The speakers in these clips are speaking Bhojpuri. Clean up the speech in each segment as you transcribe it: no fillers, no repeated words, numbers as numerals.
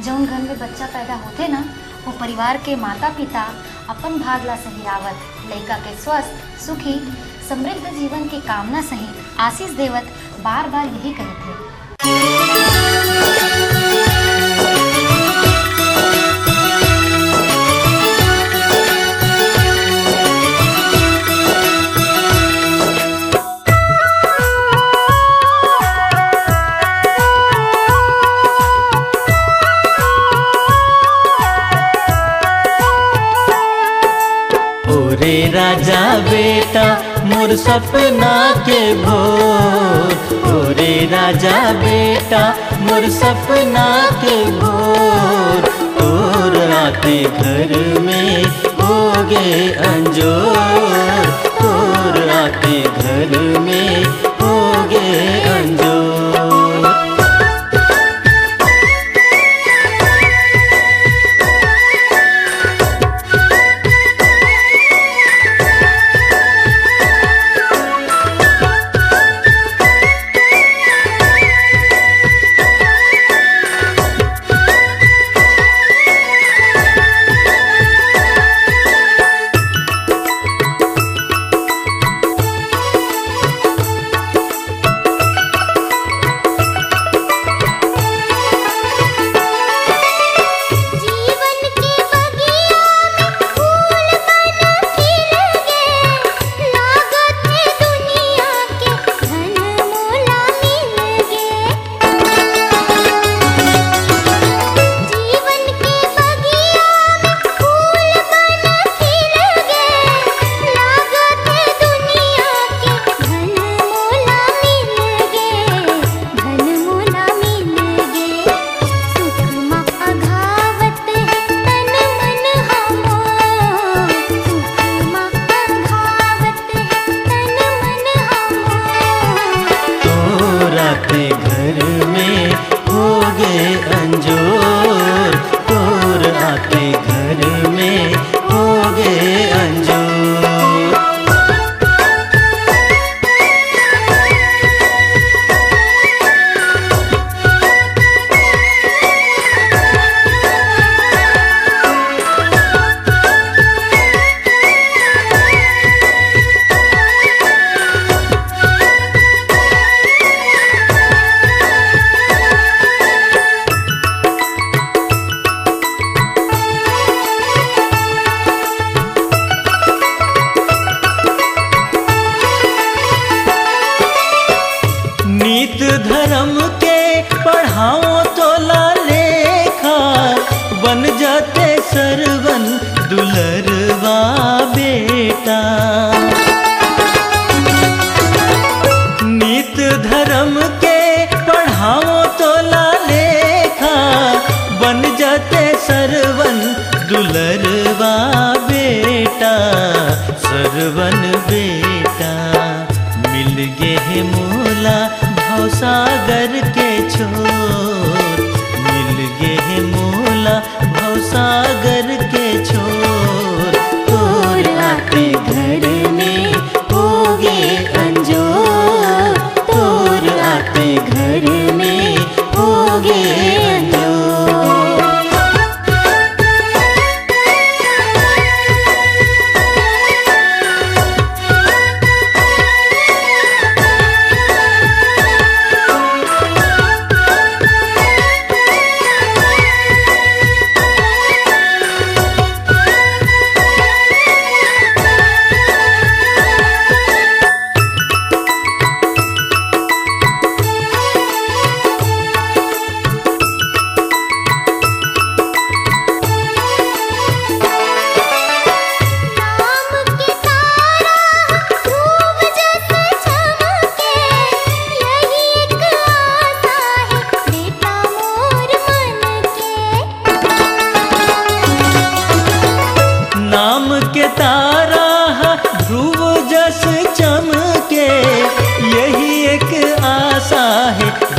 जौन घर में बच्चा पैदा होते ना, वो परिवार के माता पिता अपन भाग ला सही आवत लड़का के स्वस्थ सुखी समृद्ध जीवन की कामना सही आशीष देवत बार बार यही कहते थे। राजा बेटा मोर सपना के भोर, ओरे राजा बेटा मोर सपना के भोर, तोर आते घर में होगे अंजोर, तोर आते घर में होगे अंजोर। धर्म के पढ़ाओ तो लेखा, बन जाते सरवन दुलरवा बेटा। नीत धर्म के पढ़ाओ तो लेखा, बन जाते सरवन दुलरवा बेटा, सरवन बेटा। मिल गे है मोला भवसागर के छोर, मिल गे है मोला भवसागर के छोर, तोर आते घर में होगे अंजोर, तोर आते घर में होगे अंजोर।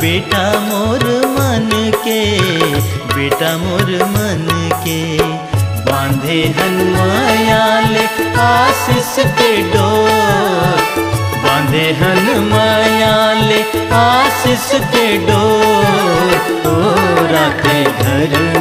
बेटा मोर मन के, बेटा मोर मन के, बांधे हन मायाले आशीष के डोर, बांधे हन मायाले आशीष के डोर, ओ जाके घर